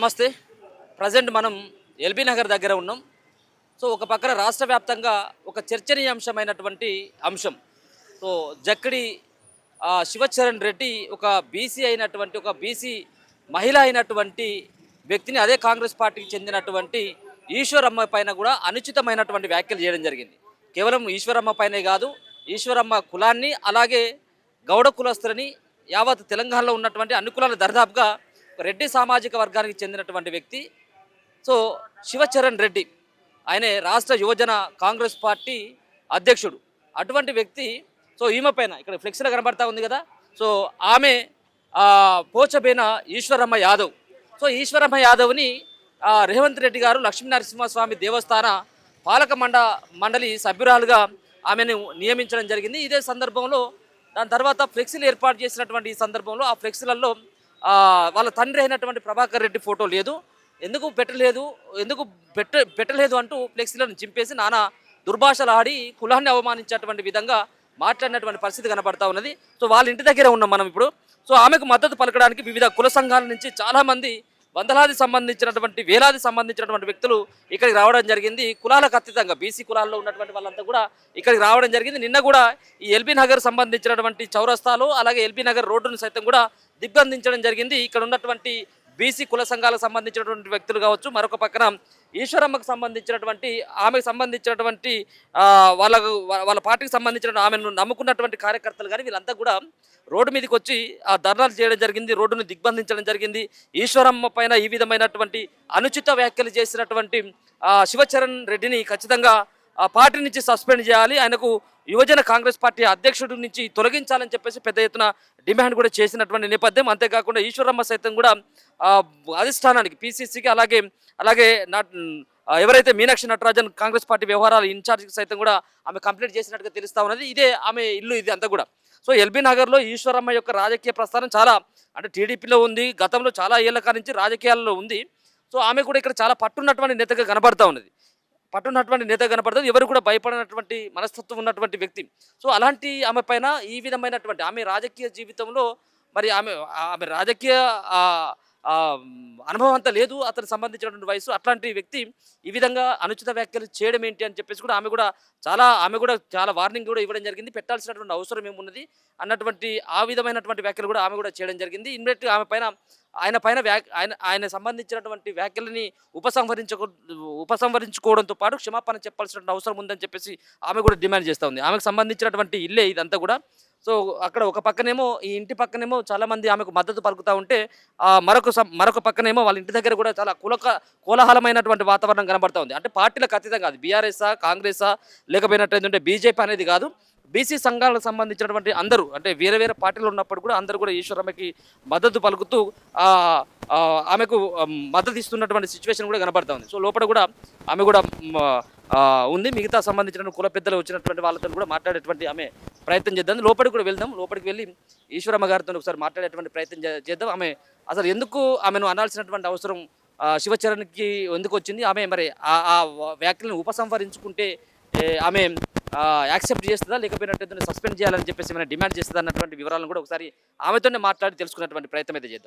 నమస్తే. ప్రజెంట్ మనం ఎల్బీ నగర్ దగ్గర ఉన్నాం. సో ఒక పక్కన రాష్ట్ర వ్యాప్తంగా ఒక చర్చనీయాంశమైనటువంటి అంశం. సో జక్కడి శివచరణ్ రెడ్డి ఒక బీసీ అయినటువంటి ఒక బీసీ మహిళ అయినటువంటి వ్యక్తిని అదే కాంగ్రెస్ పార్టీకి చెందినటువంటి ఈశ్వరమ్మ పైన కూడా అనుచితమైనటువంటి వ్యాఖ్యలు చేయడం జరిగింది. కేవలం ఈశ్వరమ్మ పైనే కాదు, ఈశ్వరమ్మ కులాన్ని అలాగే గౌడ కులస్తులని యావత్ తెలంగాణలో ఉన్నటువంటి అన్ని కులాల దరిదాపుగా రెడ్డి సామాజిక వర్గానికి చెందినటువంటి వ్యక్తి. సో శివచరణ్ రెడ్డి ఆయనే రాష్ట్ర యువజన కాంగ్రెస్ పార్టీ అధ్యక్షుడు. అటువంటి వ్యక్తి సో ఈమె పైన ఇక్కడ ఫ్లెక్సీలో కనబడతా ఉంది కదా, సో ఆమె పోచబేన ఈశ్వరమ్మ యాదవ్. సో ఈశ్వరమ్మ యాదవ్ని రేవంత్ రెడ్డి గారు లక్ష్మీనరసింహస్వామి దేవస్థాన పాలక మండలి సభ్యురాలుగా ఆమెను నియమించడం జరిగింది. ఇదే సందర్భంలో దాని తర్వాత ఫ్లెక్సీలు ఏర్పాటు చేసినటువంటి ఈ సందర్భంలో ఆ ఫ్లెక్సీలలో వాళ్ళ తండ్రి అయినటువంటి ప్రభాకర్ రెడ్డి ఫోటో లేదు. ఎందుకు పెట్టలేదు అంటూ ఫ్లెక్సీలను చింపేసి నానా దుర్భాషలు ఆడి కులాన్ని అవమానించేటువంటి విధంగా మాట్లాడినటువంటి పరిస్థితి కనబడతా ఉన్నది. సో వాళ్ళ ఇంటి దగ్గరే ఉన్నాం మనం ఇప్పుడు. సో ఆమెకు మద్దతు పలకడానికి వివిధ కుల సంఘాల నుంచి చాలామంది వందలాది సంబంధించినటువంటి వేలాది సంబంధించినటువంటి వ్యక్తులు ఇక్కడికి రావడం జరిగింది. కులాలకు అతీతంగా బీసీ కులాల్లో ఉన్నటువంటి వాళ్ళంతా కూడా ఇక్కడికి రావడం జరిగింది. నిన్న కూడా ఈ ఎల్బీ నగర్ సంబంధించినటువంటి చౌరస్తాలో అలాగే ఎల్బీ నగర్ రోడ్డును సైతం కూడా దిగ్బంధించడం జరిగింది. ఇక్కడ ఉన్నటువంటి బీసీ కుల సంఘాలకు సంబంధించినటువంటి వ్యక్తులు కావచ్చు, మరొక పక్కన ఈశ్వరమ్మకు సంబంధించినటువంటి ఆమెకు సంబంధించినటువంటి వాళ్ళ పార్టీకి సంబంధించిన ఆమెను నమ్ముకున్నటువంటి కార్యకర్తలు కానీ వీళ్ళంతా కూడా రోడ్డు మీదకి వచ్చి ధర్నాలు చేయడం జరిగింది, రోడ్డును దిగ్బంధించడం జరిగింది. ఈశ్వరమ్మ పైన ఈ విధమైనటువంటి అనుచిత వ్యాఖ్యలు చేసినటువంటి శివచరణ్ రెడ్డిని ఖచ్చితంగా పార్టీ నుంచి సస్పెండ్ చేయాలి, ఆయనకు యువజన కాంగ్రెస్ పార్టీ అధ్యక్షుడి నుంచి తొలగించాలని చెప్పేసి పెద్ద ఎత్తున డిమాండ్ కూడా చేసినటువంటి నేపథ్యం. అంతేకాకుండా ఈశ్వరమ్మ సైతం కూడా అధిష్టానానికి పిసిసికి అలాగే ఎవరైతే మీనాక్షి నటరాజన్ కాంగ్రెస్ పార్టీ వ్యవహారాల ఇన్ఛార్జికి సైతం కూడా ఆమె కంప్లీట్ చేసినట్టుగా తెలుస్తూ ఉన్నది. ఇదే ఆమె ఇల్లు ఇది అంతా కూడా. సో ఎల్బీ నగర్లో ఈశ్వరమ్మ యొక్క రాజకీయ ప్రస్థానం చాలా అంటే టీడీపీలో ఉంది, గతంలో చాలా ఏళ్ల కాడి నుంచి రాజకీయాల్లో ఉంది. సో ఆమె కూడా ఇక్కడ చాలా పట్టున్నటువంటి నేతగా కనబడతా ఉన్నది. ఎవరు కూడా భయపడినటువంటి మనస్తత్వం ఉన్నటువంటి వ్యక్తి. సో అలాంటి ఆమె పైన ఈ విధమైనటువంటి ఆమె రాజకీయ జీవితంలో మరి ఆమె రాజకీయ అనుభవం అంతా లేదు, అతనికి సంబంధించినటువంటి వయసు. అట్లాంటి వ్యక్తి ఈ విధంగా అనుచిత వ్యాఖ్యలు చేయడం ఏంటి అని చెప్పేసి కూడా ఆమె కూడా చాలా వార్నింగ్ కూడా ఇవ్వడం జరిగింది. పెట్టాల్సినటువంటి అవసరం ఏమున్నది అన్నటువంటి ఆ విధమైనటువంటి వ్యాఖ్యలు కూడా ఆమె కూడా చేయడం జరిగింది. ఇమ్మీడియట్గా ఆయన సంబంధించినటువంటి వ్యాఖ్యలని ఉపసంహరించుకోవడంతో పాటు క్షమాపణ చెప్పాల్సిన అవసరం ఉందని చెప్పేసి ఆమె కూడా డిమాండ్ చేస్తూ ఉంది. ఆమెకు సంబంధించినటువంటి ఇల్లే ఇదంతా కూడా. సో అక్కడ ఒక పక్కనేమో ఈ ఇంటి పక్కనేమో చాలామంది ఆమెకు మద్దతు పలుకుతూ ఉంటే మరొక పక్కనేమో వాళ్ళ ఇంటి దగ్గర కూడా చాలా కోలాహలమైనటువంటి వాతావరణం కనబడతా ఉంది. అంటే పార్టీలకు అతీతంగా కాదు, బీఆర్ఎస్ఆ కాంగ్రెసా లేకపోయినట్టు బీజేపీ అనేది కాదు, బీసీ సంఘాలకు సంబంధించినటువంటి అందరూ అంటే వేరే వేరే పార్టీలు ఉన్నప్పుడు కూడా అందరూ కూడా ఈశ్వరమ్మకి మద్దతు పలుకుతూ ఆమెకు మద్దతు ఇస్తున్నటువంటి సిచ్యువేషన్ కూడా కనబడతా ఉంది. సో లోపల కూడా ఆమె కూడా ఉంది. మిగతా సంబంధించిన కుల పెద్దలు వచ్చినటువంటి వాళ్ళతో కూడా మాట్లాడేటువంటి ఆమె ప్రయత్నం చేద్దాం. లోపలికి కూడా వెళ్దాం. లోపలికి వెళ్ళి ఈశ్వరమ్మ గారితో ఒకసారి మాట్లాడేటువంటి ప్రయత్నం చేద్దాం. ఆమె అసలు ఎందుకు ఆమెను అనాల్సినటువంటి అవసరం శివచరణ్కి ఎందుకు వచ్చింది, ఆమె మరి ఆ వ్యాఖ్యలను ఉపసంహరించుకుంటే ఆమె యాక్సెప్ట్ చేస్తుందా లేకపోయినట్టు సస్పెండ్ చేయాలని చెప్పేసి ఏమైనా డిమాండ్ చేస్తుందా అన్నటువంటి వివరాలను కూడా ఒకసారి ఆమెతోనే మాట్లాడి తెలుసుకున్నటువంటి ప్రయత్నం అయితే చేద్దాం.